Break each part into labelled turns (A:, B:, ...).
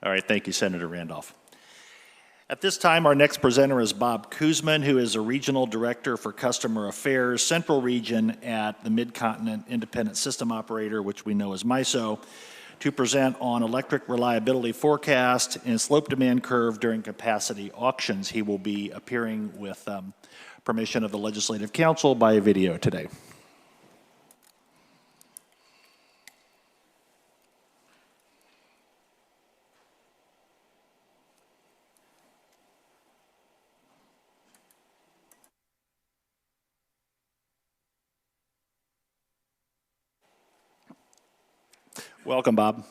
A: All right, thank you, Senator Randolph. At this time, our next presenter is Bob Kuzman, who is a Regional Director for Customer Affairs, Central Region at the Mid-Continent Independent System Operator, which we know as Miso, to present on electric reliability forecast and slope demand curve during capacity auctions. He will be appearing with permission of the Legislative Council by video today. Welcome, Bob.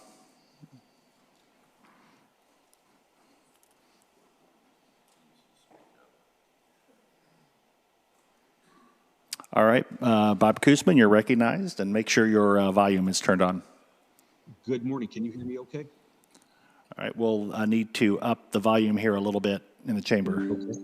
A: All right, Bob Kuzman, you're recognized, and make sure your volume is turned on.
B: Good morning. Can you hear me okay?
A: All right, we'll need to up the volume here a little bit in the chamber.
B: Okay.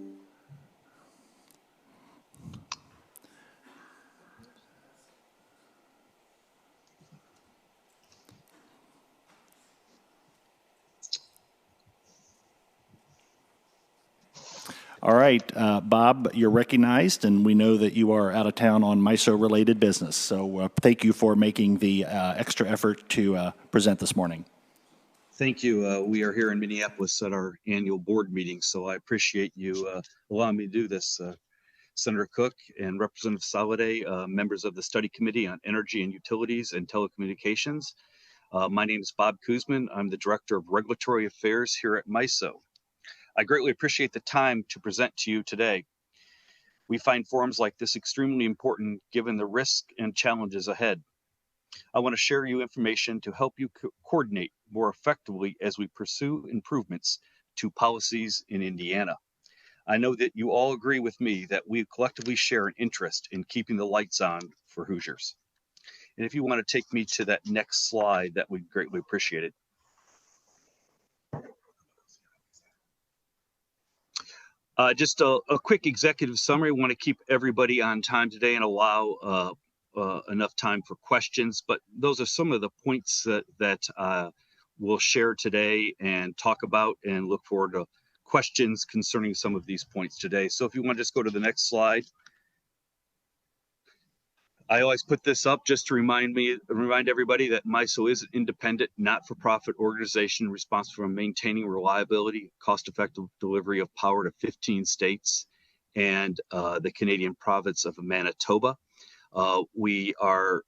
A: All right, Bob, you're recognized, and we know that you are out of town on MISO-related business. So thank you for making the extra effort to present this morning.
B: Thank you. We are here in Minneapolis at our annual board meeting, so I appreciate you allowing me to do this. Senator Cook and Representative Soliday, members of the Study Committee on Energy and Utilities and Telecommunications. My name is Bob Kuzman. I'm the Director of Regulatory Affairs here at MISO. I greatly appreciate the time to present to you today. We find forums like this extremely important given the risks and challenges ahead. I want to share you information to help you coordinate more effectively as we pursue improvements to policies in Indiana. I know that you all agree with me that we collectively share an interest in keeping the lights on for Hoosiers. And if you want to take me to that next slide, that would greatly appreciate it. Just a quick executive summary. We want to keep everybody on time today and allow enough time for questions, but those are some of the points that we'll share today and talk about, and look forward to questions concerning some of these points today. So if you want to just go to the next slide. I always put this up just to remind everybody that MISO is an independent, not-for-profit organization responsible for maintaining reliability, cost-effective delivery of power to 15 states and the Canadian province of Manitoba. We are,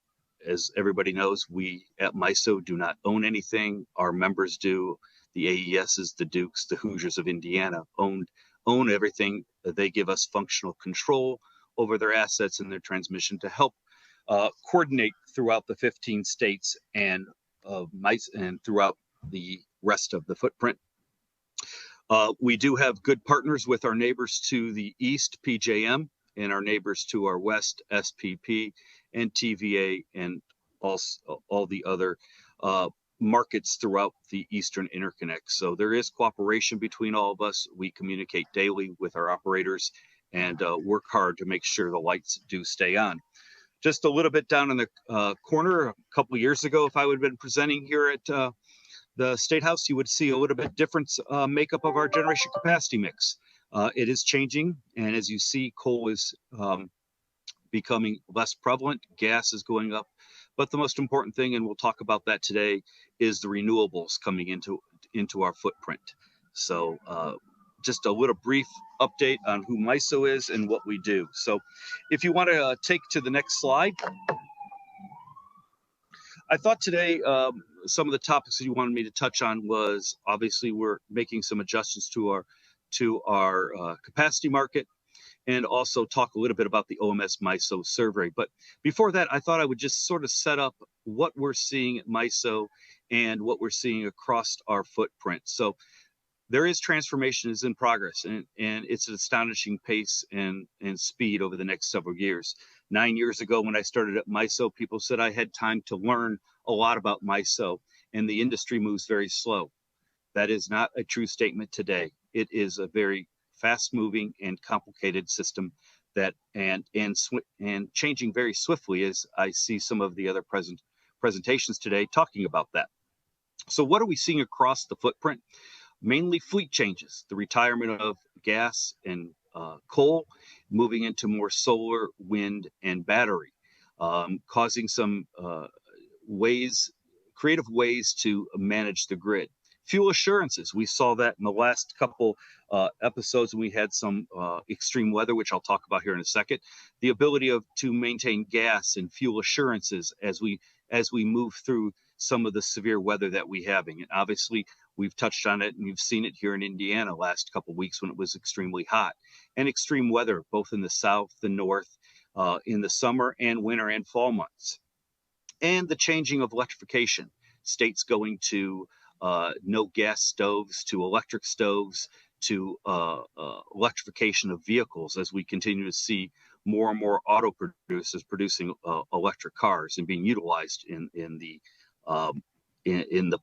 B: as everybody knows, we at MISO do not own anything. Our members do. The AESs, the Dukes, the Hoosiers of Indiana own everything. They give us functional control over their assets and their transmission to help coordinate throughout the 15 states and throughout the rest of the footprint. We do have good partners with our neighbors to the east, PJM, and our neighbors to our west, SPP and TVA, and also all the other markets throughout the Eastern Interconnect. So there is cooperation between all of us. We communicate daily with our operators and work hard to make sure the lights do stay on. Just a little bit down in the corner, a couple of years ago, if I would have been presenting here at the Statehouse, you would see a little bit different makeup of our generation capacity mix. It is changing, and as you see, coal is becoming less prevalent, gas is going up, but the most important thing, and we'll talk about that today, is the renewables coming into our footprint. So just a little brief update on who MISO is and what we do. So if you want to take to the next slide. I thought today some of the topics that you wanted me to touch on was, obviously, we're making some adjustments to our capacity market, and also talk a little bit about the OMS MISO survey. But before that, I thought I would just sort of set up what we're seeing at MISO and what we're seeing across our footprint. So there is transformation is in progress, and it's an astonishing pace and speed over the next several years. 9 years ago, when I started at MISO, people said I had time to learn a lot about MISO, and the industry moves very slow. That is not a true statement today. It is a very fast-moving and complicated system that and changing very swiftly, as I see some of the other presentations today talking about that. So what are we seeing across the footprint? Mainly fleet changes, the retirement of gas and coal, moving into more solar, wind, and battery, causing some creative ways to manage the grid. Fuel assurances, we saw that in the last couple episodes when we had some extreme weather, which I'll talk about here in a second. The ability to maintain gas and fuel assurances as we move through some of the severe weather that we're having. And obviously, we've touched on it and we've seen it here in Indiana last couple of weeks when it was extremely hot, and extreme weather both in the south, the north, in the summer and winter and fall months. And the changing of electrification, states going to no gas stoves to electric stoves to electrification of vehicles, as we continue to see more and more auto producers producing electric cars and being utilized in the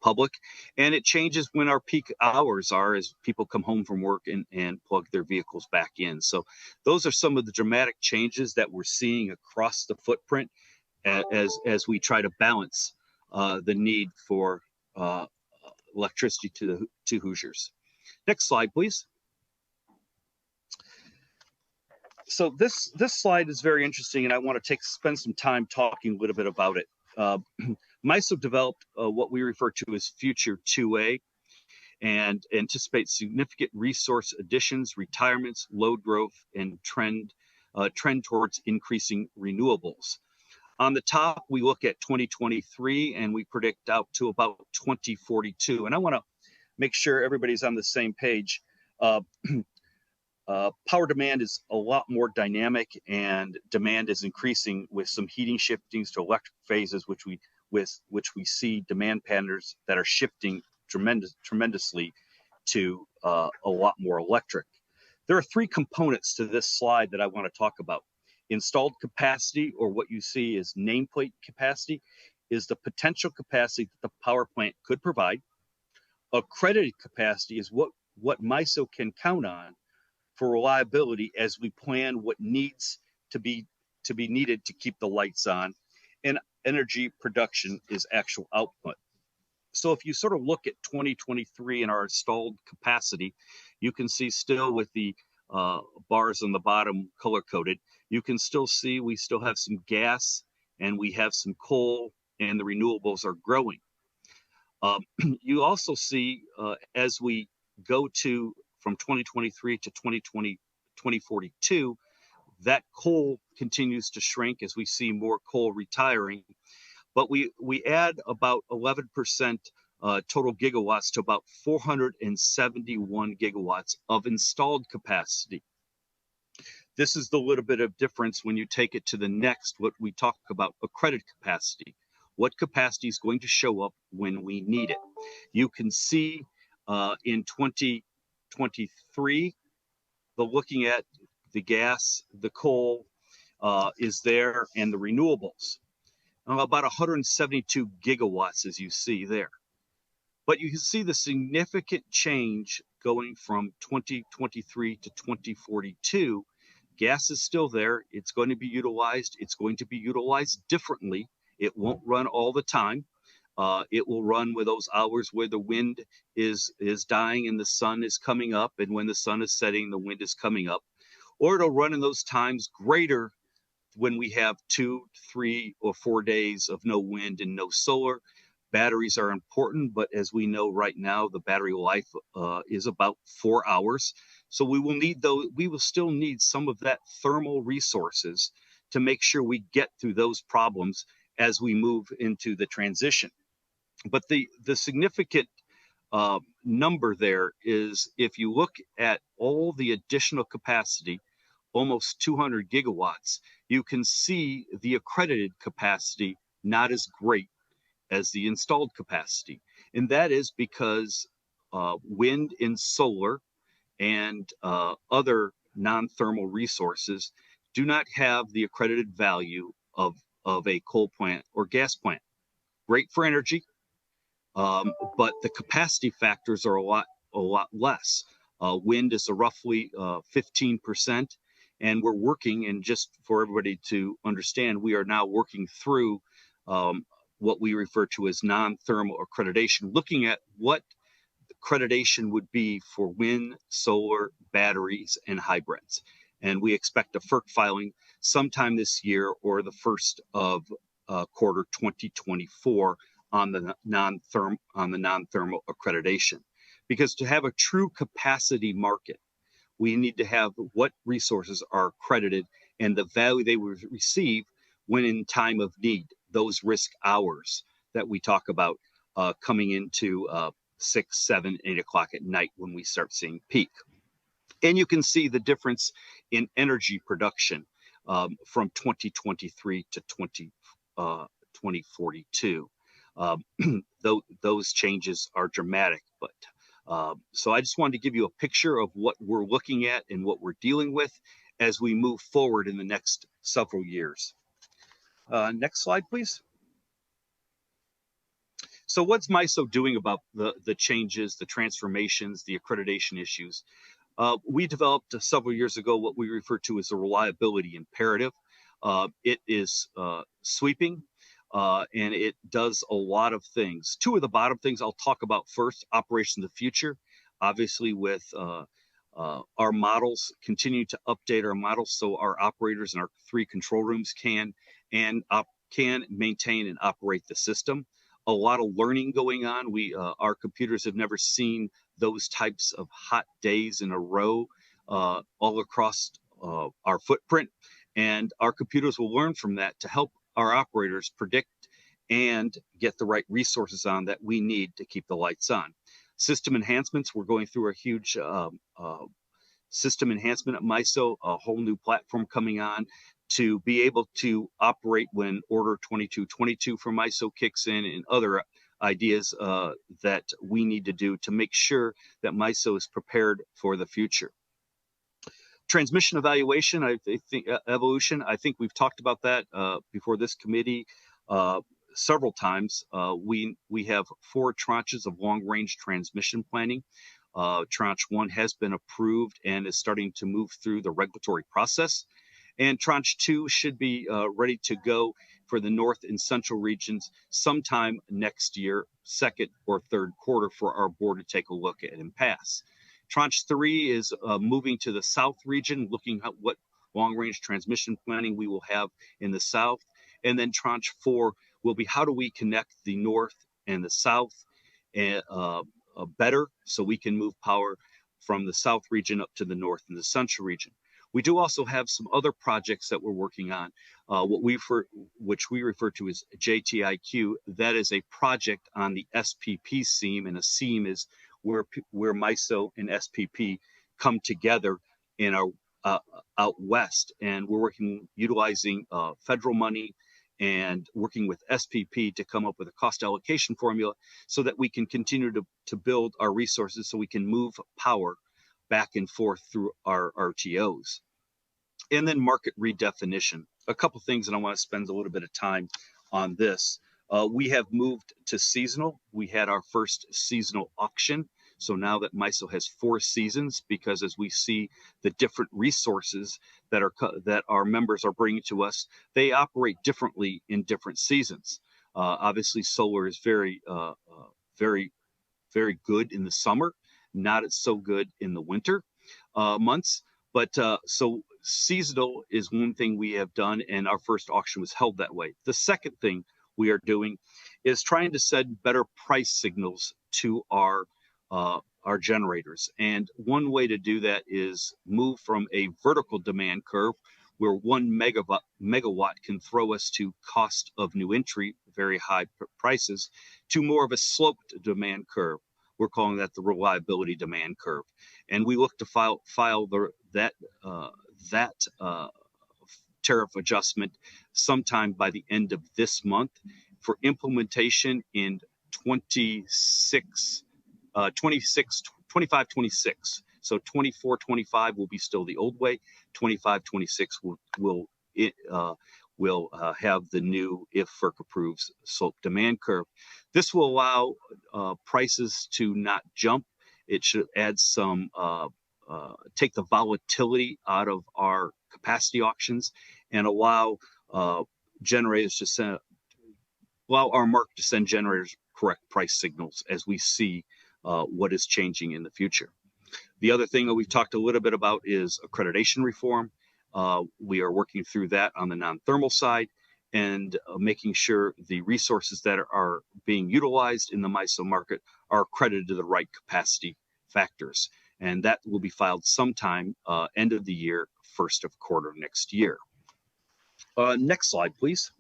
B: public. And it changes when our peak hours are as people come home from work and plug their vehicles back in. So those are some of the dramatic changes that we're seeing across the footprint as we try to balance the need for electricity to Hoosiers. Next slide, please. So this slide is very interesting, and I want to spend some time talking a little bit about it. Miso developed what we refer to as Future 2A, and anticipates significant resource additions, retirements, load growth, and trend towards increasing renewables. On the top, we look at 2023, and we predict out to about 2042. And I want to make sure everybody's on the same page. Power demand is a lot more dynamic, and demand is increasing with some heating shiftings to electric phases, which we see demand patterns that are shifting tremendously to a lot more electric. There are three components to this slide that I want to talk about. Installed capacity, or what you see as nameplate capacity, is the potential capacity that the power plant could provide. Accredited capacity is what Miso can count on for reliability as we plan what needs to be needed to keep the lights on. And energy production is actual output. So if you sort of look at 2023 and our installed capacity, you can see still with the bars on the bottom color coded, you can still see we still have some gas and we have some coal, and the renewables are growing. You also see as we go from 2023 to 2042, that coal continues to shrink as we see more coal retiring. But we add about 11% total gigawatts to about 471 gigawatts of installed capacity. This is the little bit of difference when you take it to the next, what we talk about, accredited capacity. What capacity is going to show up when we need it? You can see in 2023, looking at the gas, the coal is there, and the renewables. About 172 gigawatts, as you see there. But you can see the significant change going from 2023 to 2042. Gas is still there. It's going to be utilized. It's going to be utilized differently. It won't run all the time. It will run with those hours where the wind is dying and the sun is coming up, and when the sun is setting, the wind is coming up. Or it'll run in those times greater when we have 2, 3, or 4 days of no wind and no solar. Batteries are important, but as we know right now, the battery life is about 4 hours. So we will still need some of that thermal resources to make sure we get through those problems as we move into the transition. But the significant number there is, if you look at all the additional capacity, almost 200 gigawatts, you can see the accredited capacity not as great as the installed capacity. And that is because wind and solar and other non-thermal resources do not have the accredited value of a coal plant or gas plant. Great for energy, but the capacity factors are a lot less. Wind is roughly 15%. And we're working, and just for everybody to understand, we are now working through what we refer to as non-thermal accreditation, looking at what accreditation would be for wind, solar, batteries, and hybrids. And we expect a FERC filing sometime this year or the first of quarter 2024 on the non-thermal accreditation. Because to have a true capacity market, we need to have what resources are accredited and the value they will receive when in time of need, those risk hours that we talk about coming into 6, 7, 8 o'clock at night when we start seeing peak. And you can see the difference in energy production from 2023 to 2042. Those changes are dramatic, but so I just wanted to give you a picture of what we're looking at and what we're dealing with as we move forward in the next several years. Next slide, please. So what's Miso doing about the changes, the transformations, the accreditation issues? We developed several years ago what we refer to as a reliability imperative. It is sweeping, and it does a lot of things. Two of the bottom things I'll talk about first: Operation of the Future. Obviously, with our models, continue to update our models so our operators in our 3 control rooms can maintain and operate the system. A lot of learning going on. Our computers have never seen those types of hot days in a row all across our footprint, and our computers will learn from that to help our operators predict and get the right resources on that we need to keep the lights on. System enhancements. We're going through a huge system enhancement at Miso, a whole new platform coming on to be able to operate when Order 2222 from Miso kicks in, and other ideas that we need to do to make sure that Miso is prepared for the future. Transmission evaluation, I think evolution. I think we've talked about that before this committee several times. We have 4 tranches of long-range transmission planning. Tranche 1 has been approved and is starting to move through the regulatory process. And Tranche 2 should be ready to go for the North and Central regions sometime next year, 2nd or 3rd quarter, for our board to take a look at and pass. Tranche 3 is moving to the South region, looking at what long-range transmission planning we will have in the South. And then Tranche 4 will be how do we connect the North and the South better so we can move power from the South region up to the North and the Central region. We do also have some other projects that we're working on, which we refer to as JTIQ. That is a project on the SPP seam, and a seam is where Miso and SPP come together in our out west. And we're utilizing federal money and working with SPP to come up with a cost allocation formula so that we can continue to build our resources so we can move power back and forth through our RTOs. And then market redefinition. A couple things, and I want to spend a little bit of time on this. We have moved to seasonal. We had our first seasonal auction. So now that Miso has 4 seasons, because as we see the different resources that our members are bringing to us, they operate differently in different seasons. Obviously, solar is very, very good in the summer, not so good in the winter months. But so seasonal is one thing we have done, and our first auction was held that way. The second thing we are doing is trying to send better price signals to our generators. And one way to do that is move from a vertical demand curve where 1 megawatt can throw us to cost of new entry, very high prices, to more of a sloped demand curve. We're calling that the reliability demand curve. And we look to file that tariff adjustment sometime by the end of this month for implementation in 25, 26. So 24, 25 will be still the old way. 25, 26 will have the new, if FERC approves, slope demand curve. This will allow prices to not jump. It should add some, take the volatility out of our capacity auctions and allow generators allow our market to send generators correct price signals as we see what is changing in the future. The other thing that we've talked a little bit about is accreditation reform. We are working through that on the non-thermal side and making sure the resources that are being utilized in the MISO market are accredited to the right capacity factors. And that will be filed sometime end of the year, first of quarter next year. Next slide, please.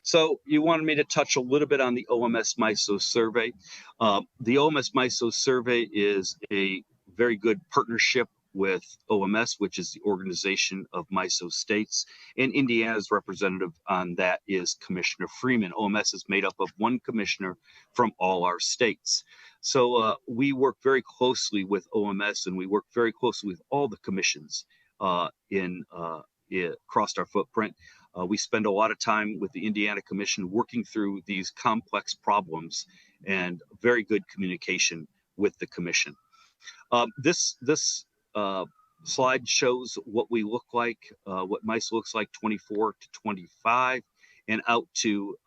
B: So you wanted me to touch a little bit on the OMS MISO survey. The OMS MISO survey is a very good partnership with OMS, which is the Organization of MISO States, and Indiana's representative on that is Commissioner Freeman. OMS is made up of one commissioner from all our states. So we work very closely with OMS, and we work very closely with all the commissions across our footprint. We spend a lot of time with the Indiana Commission working through these complex problems and very good communication with the Commission. This slide shows what we look like, what MISO looks like 24 to 25 and out to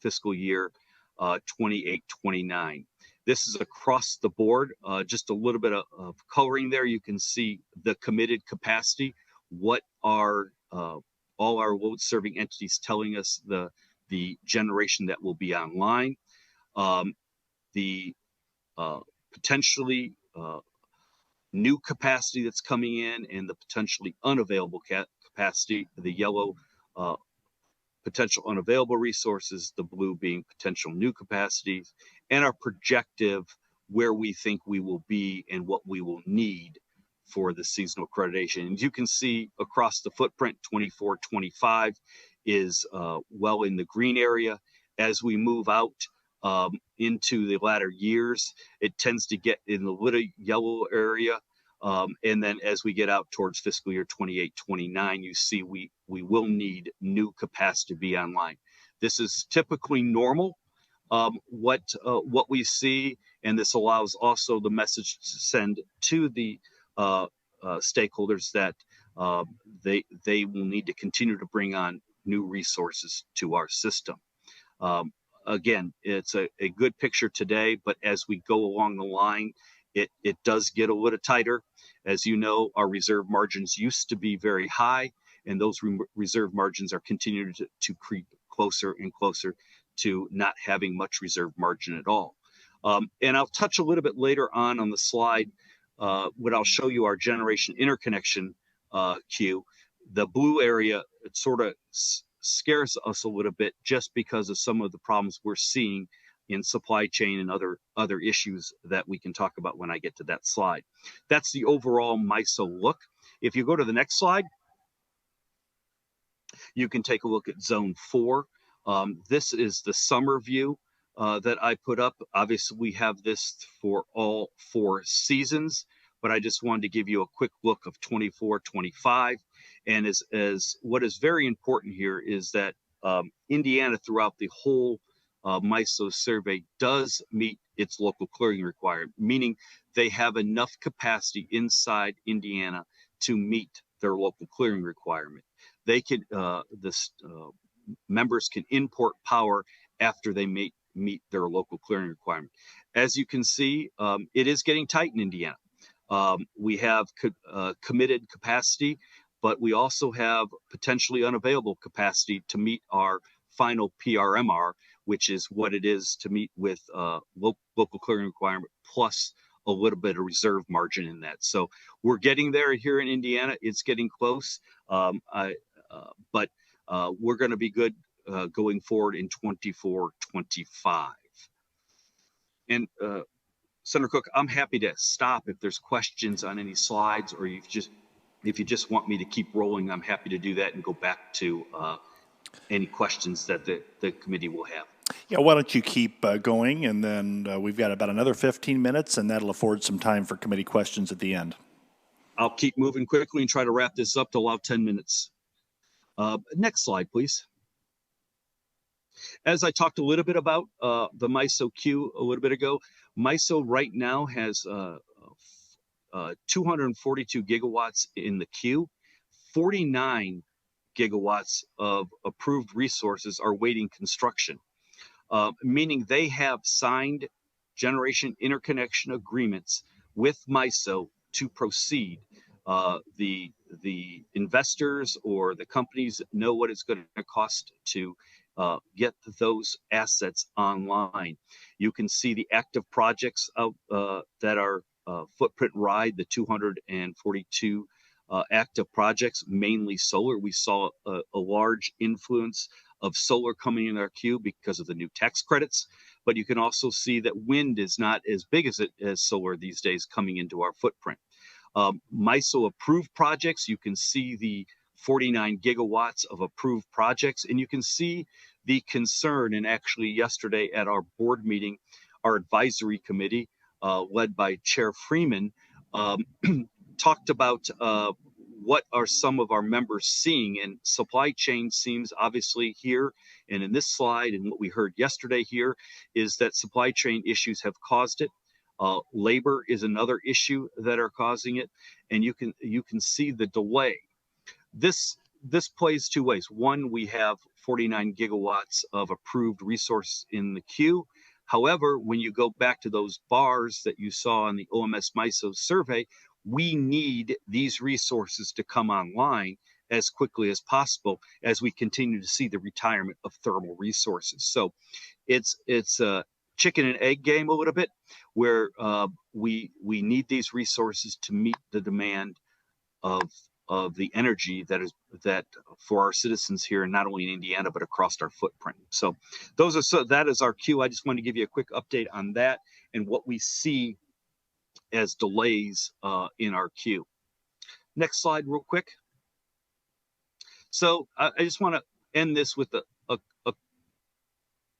B: fiscal year 28-29. This is across the board, just a little bit of coloring there. You can see the committed capacity, what are all our load serving entities telling us the generation that will be online, the potentially new capacity that's coming in, and the potentially unavailable capacity, the yellow potential unavailable resources, the blue being potential new capacities, and our projective where we think we will be and what we will need for the seasonal accreditation. And you can see across the footprint, 24-25 is well in the green area. As we move out into the latter years, it tends to get in the little yellow area. And then as we get out towards fiscal year 28-29, you see we will need new capacity to be online. This is typically normal, what we see, and this allows also the message to send to the stakeholders that they will need to continue to bring on new resources to our system. Again, it's a good picture today, but as we go along the line, it does get a little tighter. As you know, our reserve margins used to be very high, and those reserve margins are continuing to creep closer and closer to not having much reserve margin at all. And I'll touch a little bit later on the slide what I'll show you our generation interconnection queue. The blue area, it sort of scares us a little bit just because of some of the problems we're seeing in supply chain and other issues that we can talk about when I get to that slide. That's the overall MISO look. If you go to the next slide, you can take a look at zone 4. This is the summer view that I put up. Obviously, we have this for all 4 seasons, but I just wanted to give you a quick look of 24-25. And as what is very important here is that Indiana, throughout the whole MISO survey, does meet its local clearing requirement, meaning they have enough capacity inside Indiana to meet their local clearing requirement. They can members can import power after they meet their local clearing requirement. As you can see, it is getting tight in Indiana. We have committed capacity, but we also have potentially unavailable capacity to meet our final PRMR, which is what it is to meet with local clearing requirement plus a little bit of reserve margin in that. So we're getting there here in Indiana. It's getting close, but we're going to be good going forward in 24-25. And Senator Cook, I'm happy to stop if there's questions on any slides, or if you just want me to keep rolling, I'm happy to do that and go back to any questions that the committee will have.
A: Yeah, why don't you keep going, and then we've got about another 15 minutes, and that'll afford some time for committee questions at the end.
B: I'll keep moving quickly and try to wrap this up to allow 10 minutes. Next slide, please. As I talked a little bit about the MISO queue a little bit ago, MISO right now has 242 gigawatts in the queue. 49 gigawatts of approved resources are waiting construction, meaning they have signed generation interconnection agreements with Miso to proceed. The investors or the companies that know what it's going to cost to get those assets online. You can see the active projects that are footprint ride, the 242 active projects, mainly solar. We saw a large influence of solar coming in our queue because of the new tax credits, but you can also see that wind is not as big as solar these days coming into our footprint. Miso approved projects, you can see the 49 gigawatts of approved projects, and you can see the concern. And actually yesterday at our board meeting, our advisory committee, led by Chair Freeman, talked about what are some of our members seeing, and supply chain seems obviously here and in this slide, and what we heard yesterday here is that supply chain issues have caused it. Labor is another issue that are causing it, and you can see the delay. This plays two ways. One, we have 49 gigawatts of approved resource in the queue. However, when you go back to those bars that you saw in the OMS MISO survey, we need these resources to come online as quickly as possible as we continue to see the retirement of thermal resources. So it's a chicken and egg game a little bit, where we need these resources to meet the demand of the energy that for our citizens here, not only in Indiana but across our footprint. So that is our queue. I just want to give you a quick update on that and what we see as delays in our queue. Next slide real quick. So I just want to end this with a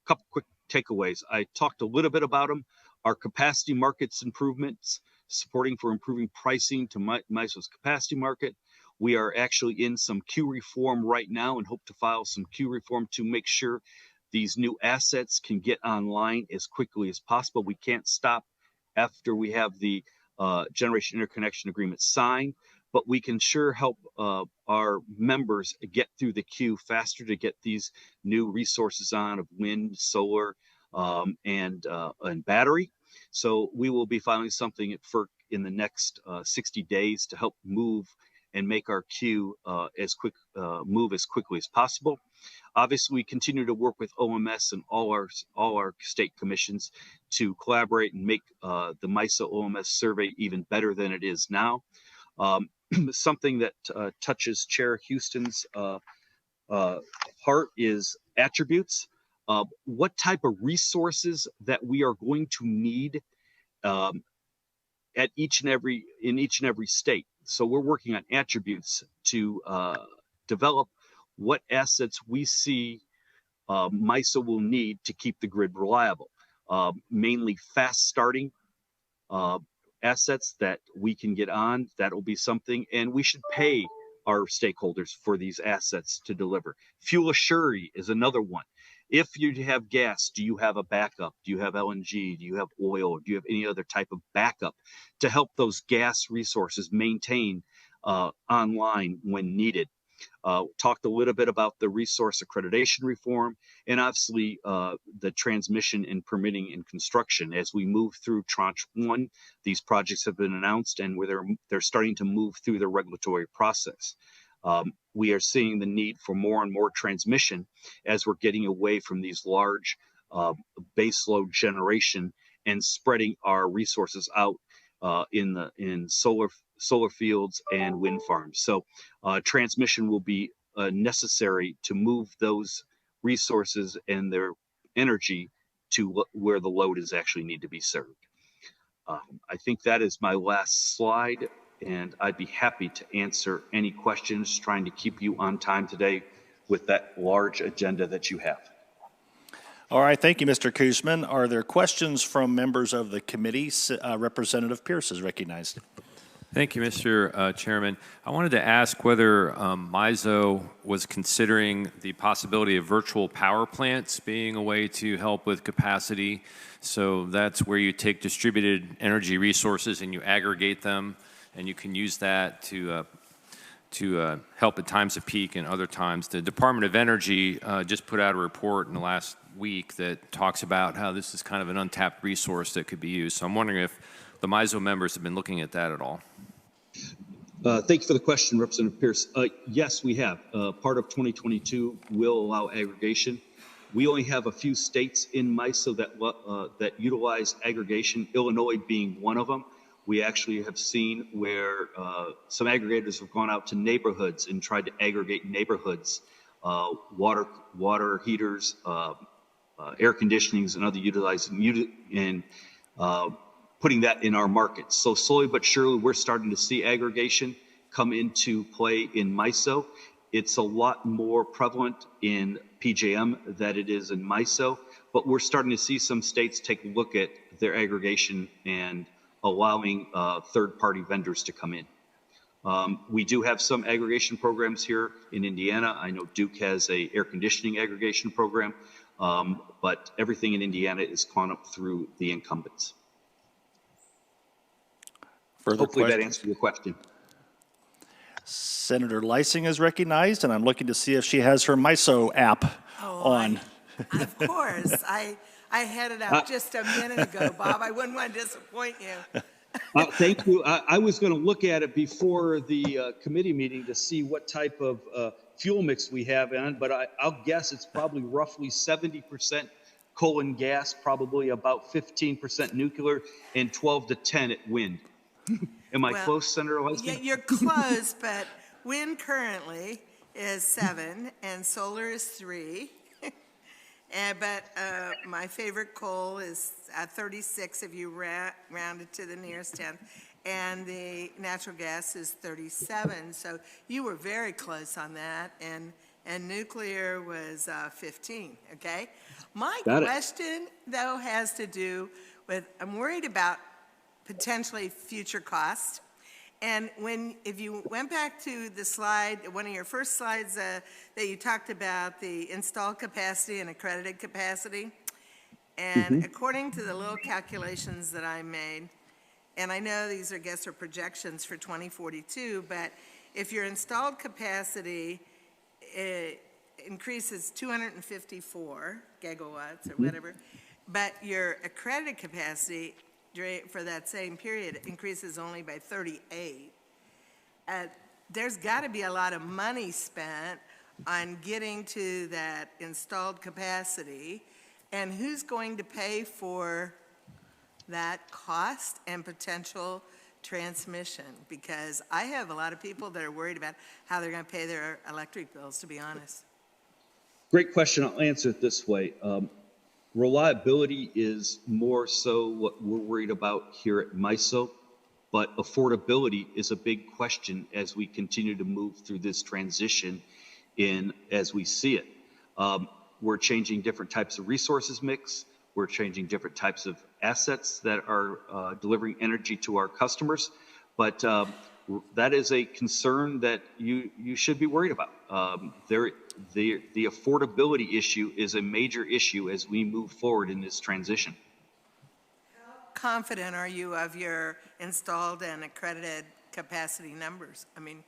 B: couple quick takeaways. I talked a little bit about them. Our capacity markets improvements, supporting for improving pricing to MISO's capacity market. We are actually in some queue reform right now and hope to file some queue reform to make sure these new assets can get online as quickly as possible. We can't stop after we have the generation interconnection agreement signed, but we can sure help our members get through the queue faster to get these new resources on of wind, solar, and battery. So we will be filing something at FERC in the next 60 days to help move and make our queue move as quickly as possible. Obviously, we continue to work with OMS and all our state commissions to collaborate and make the MISO OMS survey even better than it is now. Something that touches Chair Houston's heart is attributes. What type of resources that we are going to need in each and every state. So we're working on attributes to develop what assets we see MISO will need to keep the grid reliable. Mainly fast starting assets that we can get on. That will be something, and we should pay our stakeholders for these assets to deliver. Fuel assurity is another one. If you have gas, do you have a backup? Do you have LNG? Do you have oil? Do you have any other type of backup to help those gas resources maintain online when needed? Talked a little bit about the resource accreditation reform, and obviously the transmission and permitting and construction. As we move through tranche 1, these projects have been announced, and where they're starting to move through the regulatory process. We are seeing the need for more and more transmission as we're getting away from these large baseload generation and spreading our resources out in solar fields and wind farms. So transmission will be necessary to move those resources and their energy to where the load is actually need to be served. I think that is my last slide, and I'd be happy to answer any questions, trying to keep you on time today with that large agenda that you have.
A: All right, thank you, Mr. Koosman. Are there questions from members of the committee? Representative Pierce is recognized.
C: Thank you, Mr. Chairman. I wanted to ask whether MISO was considering the possibility of virtual power plants being a way to help with capacity. So that's where you take distributed energy resources and you aggregate them, and you can use that to help at times of peak and other times. The Department of Energy just put out a report in the last week that talks about how this is kind of an untapped resource that could be used. So I'm wondering if the MISO members have been looking at that at all.
B: Thank you for the question, Representative Pierce. Yes, we have. Part of 2022 will allow aggregation. We only have a few states in MISO that utilize aggregation, Illinois being one of them. We actually have seen where some aggregators have gone out to neighborhoods and tried to aggregate neighborhoods, water heaters, air conditionings, and other utilizing and putting that in our markets. So slowly but surely, we're starting to see aggregation come into play in MISO. It's a lot more prevalent in PJM than it is in MISO, but we're starting to see some states take a look at their aggregation and allowing third-party vendors to come in. We do have some aggregation programs here in Indiana. I know Duke has a air conditioning aggregation program, but everything in Indiana is gone up through the incumbents. Hopefully that answered your question.
A: Senator Leising is recognized, and I'm looking to see if she has her MISO app on.
D: Of course. I had it out just a minute ago, Bob. I wouldn't want to disappoint you.
B: Thank you. I was going to look at it before the committee meeting to see what type of fuel mix we have on, but I'll guess it's probably roughly 70% coal and gas, probably about 15% nuclear, and 12 to 10 at wind. Am I close, Senator Leising?
D: Yeah, you're close, but wind currently is 7 and solar is 3. But my favorite coal is 36 if you round it to the nearest 10th, and the natural gas is 37. So you were very close on that, and nuclear was 15. Okay. My question though has to do with I'm worried about potentially future cost. And if you went back to the slide, one of your first slides that you talked about the installed capacity and accredited capacity, and according to the little calculations that I made, and I know these are projections for 2042, but if your installed capacity increases 254 gigawatts or whatever, but your accredited capacity for that same period increases only by 38. There's got to be a lot of money spent on getting to that installed capacity, and who's going to pay for that cost and potential transmission? Because I have a lot of people that are worried about how they're going to pay their electric bills, to be honest.
B: Great question. I'll answer it this way. Reliability is more so what we're worried about here at MISO, but affordability is a big question as we continue to move through this transition as we see it. We're changing different types of resources mix. We're changing different types of assets that are delivering energy to our customers, but that is a concern that you should be worried about. The affordability issue is a major issue as we move forward in this transition.
D: How confident are you of your installed and accredited capacity numbers? I mean,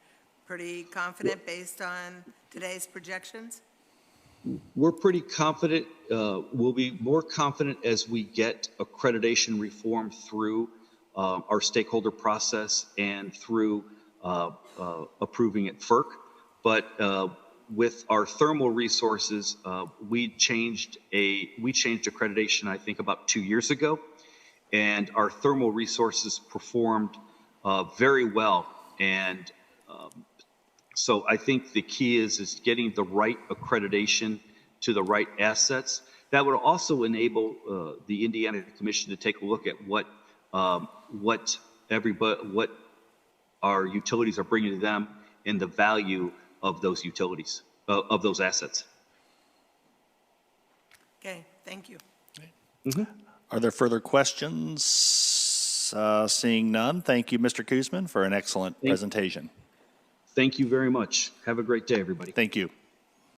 D: pretty confident based on today's projections?
B: We're pretty confident. We'll be more confident as we get accreditation reform through our stakeholder process and through approving at FERC. But with our thermal resources, we changed accreditation, I think, about 2 years ago, and our thermal resources performed very well. And so I think the key is getting the right accreditation to the right assets. That would also enable the Indiana Commission to take a look at what our utilities are bringing to them and the value of those utilities, of those assets.
D: Okay, thank you.
A: Are there further questions? Seeing none, thank you, Mr. Koosman, for an excellent presentation.
B: Thank you very much. Have a great day, everybody.
A: Thank you.